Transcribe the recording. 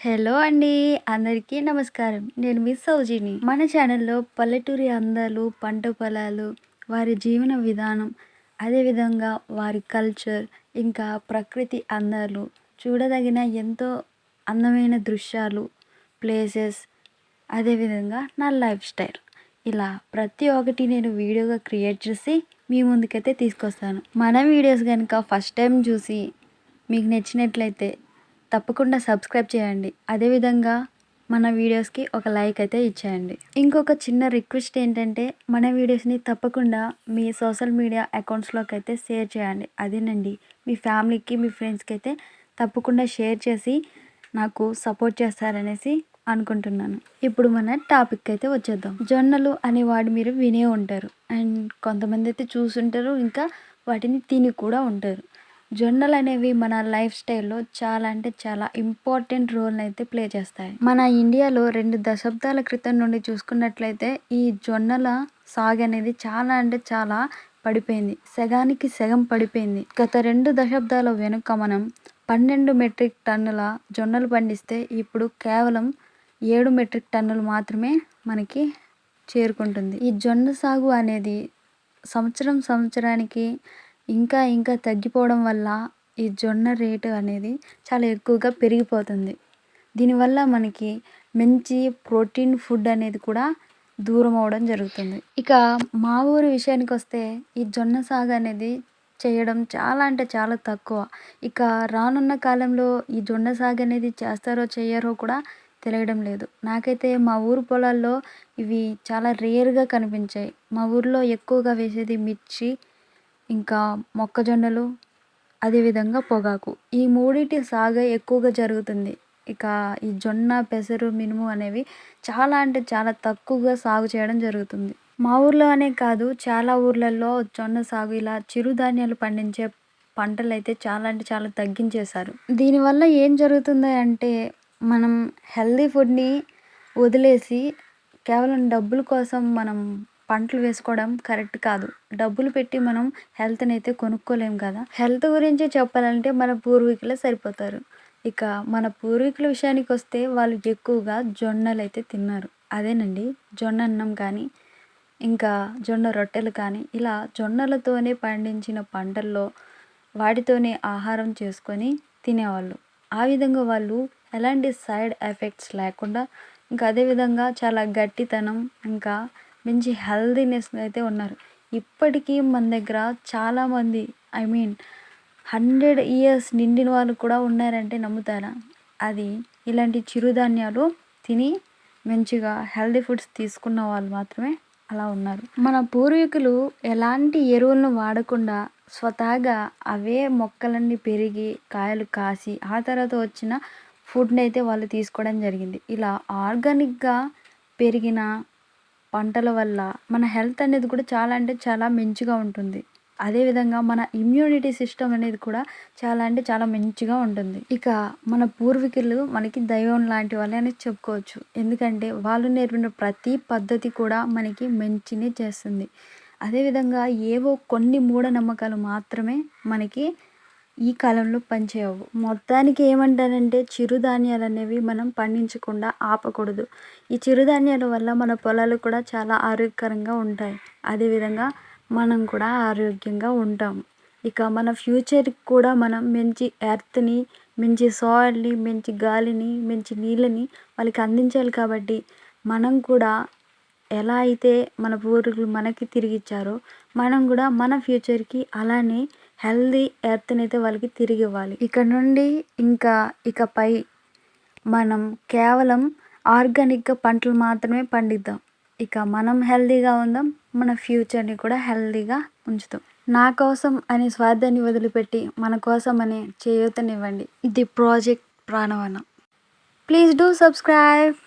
Hello అండి. అందరికీ నమస్కారం. నేను మీ సౌజిని. మన ఛానల్‌లో పల్లెటూరి అందాలు, పంట పొలాలు, వారి జీవన విధానం, అదేవిధంగా వారి కల్చర్, ఇంకా ప్రకృతి అందాలు, చూడదగిన ఎంతో అందమైన దృశ్యాలు, ప్లేసెస్, అదేవిధంగా నా లైఫ్ స్టైల్. ఇలా ప్రతి ఒక్కటి నేను వీడియోగా క్రియేట్ చేసి మీ ముందుకైతే తీసుకొస్తాను. మన వీడియోస్ గనుక ఫస్ట్ టైం చూసి మీకు నచ్చినట్లయితే తప్పకుండా సబ్స్క్రైబ్ చేయండి. అదేవిధంగా మన వీడియోస్కి ఒక లైక్ అయితే ఇచ్చేయండి. ఇంకొక చిన్న రిక్వెస్ట్ ఏంటంటే మన వీడియోస్ని తప్పకుండా మీ సోషల్ మీడియా అకౌంట్స్లోకి అయితే షేర్ చేయండి. అదేనండి, మీ ఫ్యామిలీకి మీ ఫ్రెండ్స్కి అయితే తప్పకుండా షేర్ చేసి నాకు సపోర్ట్ చేస్తారనేసి అనుకుంటున్నాను. ఇప్పుడు మన టాపిక్ అయితే వచ్చేద్దాం. జొన్నలు అనే వాడు మీరు వినే ఉంటారు, అండ్ కొంతమంది అయితే చూసుంటారు, ఇంకా వాటిని తిని కూడా ఉంటారు. జొన్నలు అనేవి మన లైఫ్ స్టైల్లో చాలా అంటే చాలా ఇంపార్టెంట్ రోల్ని అయితే ప్లే చేస్తాయి. మన ఇండియాలో 2 దశాబ్దాల క్రితం నుండి చూసుకున్నట్లయితే ఈ జొన్నల సాగు అనేది చాలా అంటే చాలా పడిపోయింది. సగానికి సగం పడిపోయింది. గత 2 దశాబ్దాల వెనుక మనం 12 మెట్రిక్ టన్నుల జొన్నలు పండిస్తే ఇప్పుడు కేవలం 7 మెట్రిక్ టన్నులు మాత్రమే మనకి చేరుకుంటుంది. ఈ జొన్న సాగు అనేది సంవత్సరానికి ఇంకా ఇంకా తగ్గిపోవడం వల్ల ఈ జొన్న రేటు అనేది చాలా ఎక్కువగా పెరిగిపోతుంది. దీనివల్ల మనకి మంచి ప్రోటీన్ ఫుడ్ అనేది కూడా దూరం అవడం జరుగుతుంది. ఇక మా ఊరి విషయానికి వస్తే ఈ జొన్న సాగు అనేది చేయడం చాలా అంటే చాలా తక్కువ. ఇక రానున్న కాలంలో ఈ జొన్న సాగు అనేది చేస్తారో చేయరో కూడా తెలియడం లేదు. నాకైతే మా ఊరు పొలాల్లో ఇవి చాలా రేర్గా కనిపించాయి. మా ఊర్లో ఎక్కువగా వేసేది మిర్చి, ఇంకా మొక్కజొన్నలు, అదేవిధంగా పొగాకు. ఈ మూడిటి సాగు ఎక్కువగా జరుగుతుంది. ఇక ఈ జొన్న, పెసరు, మినుము అనేవి చాలా అంటే చాలా తక్కువగా సాగు చేయడం జరుగుతుంది. మా ఊర్లో అనే కాదు, చాలా ఊర్లలో జొన్న సాగు, ఇలా చిరుధాన్యాలు పండించే పంటలు అయితే చాలా అంటే చాలా తగ్గించేశారు. దీనివల్ల ఏం జరుగుతుంది అంటే మనం హెల్దీ ఫుడ్ని వదిలేసి కేవలం డబ్బుల కోసం మనం పంటలు వేసుకోవడం కరెక్ట్ కాదు. డబ్బులు పెట్టి మనం హెల్త్ని అయితే కొనుక్కోలేం కదా. హెల్త్ గురించి చెప్పాలంటే మన పూర్వీకులే సరిపోతారు. ఇక మన పూర్వీకుల విషయానికి వస్తే వాళ్ళు ఎక్కువగా జొన్నలు అయితే తిన్నారు. అదేనండి, జొన్న అన్నం కానీ, ఇంకా జొన్న రొట్టెలు కానీ, ఇలా జొన్నలతోనే పండించిన పంటల్లో వాటితోనే ఆహారం చేసుకొని తినేవాళ్ళు. ఆ విధంగా వాళ్ళు ఎలాంటి సైడ్ ఎఫెక్ట్స్ లేకుండా, ఇంకా అదేవిధంగా చాలా గట్టితనం, ఇంకా మంచి హెల్దీనెస్ అయితే ఉన్నారు. ఇప్పటికీ మన దగ్గర చాలామంది, ఐ మీన్ 100 ఇయర్స్ నిండిన వాళ్ళు కూడా ఉన్నారంటే నమ్ముతారా? అది ఇలాంటి చిరుధాన్యాలు తిని మంచిగా హెల్దీ ఫుడ్స్ తీసుకున్న వాళ్ళు మాత్రమే అలా ఉన్నారు. మన పూర్వీకులు ఎలాంటి ఎరువులను వాడకుండా స్వతహాగా అవే మొక్కలన్నీ పెరిగి కాయలు కాసి ఆ తర్వాత వచ్చిన ఫుడ్ని అయితే వాళ్ళు తీసుకోవడం జరిగింది. ఇలా ఆర్గానిక్గా పెరిగిన పంటల వల్ల మన హెల్త్ అనేది కూడా చాలా అంటే చాలా మంచిగా ఉంటుంది. అదేవిధంగా మన ఇమ్యూనిటీ సిస్టమ్ అనేది కూడా చాలా అంటే చాలా మంచిగా ఉంటుంది. ఇక మన పూర్వీకులు మనకి దైవం లాంటి వాళ్ళే అని చెప్పుకోవచ్చు. ఎందుకంటే వాళ్ళు నేర్పిన ప్రతి పద్ధతి కూడా మనకి మంచిని చేస్తుంది. అదేవిధంగా ఏవో కొన్ని మూఢనమ్మకాలు మాత్రమే మనకి ఈ కాలంలో పనిచేయవు. మొత్తానికి ఏమంటారంటే చిరుధాన్యాలు అనేవి మనం పండించకుండా ఆపకూడదు. ఈ చిరుధాన్యాల వల్ల మన పొలాలు కూడా చాలా ఆరోగ్యకరంగా ఉంటాయి. అదేవిధంగా మనం కూడా ఆరోగ్యంగా ఉంటాము. ఇక మన ఫ్యూచర్కి కూడా మనం మంచి ఎర్త్ని, మంచి సాయిల్ని, మంచి గాలిని, మంచి నీళ్ళని వాళ్ళకి అందించాలి. కాబట్టి మనం కూడా ఎలా అయితే మన పూర్వీకులు మనకి తిరిగి ఇచ్చారో మనం కూడా మన ఫ్యూచర్కి అలానే హెల్దీ ఎర్త్ని అయితే వాళ్ళకి తిరిగి ఇవ్వాలి. ఇక్కడ నుండి ఇకపై మనం కేవలం ఆర్గానిక్గా పంటలు మాత్రమే పండిద్దాం. ఇక మనం హెల్దీగా ఉందాం, మన ఫ్యూచర్ని కూడా హెల్దీగా ఉంచుతాం. నా కోసం అనే స్వార్థాన్ని వదిలిపెట్టి మన కోసం అనే చేయూతనివ్వండి. ఇది ప్రాజెక్ట్ ప్రాణవనం. Please do subscribe.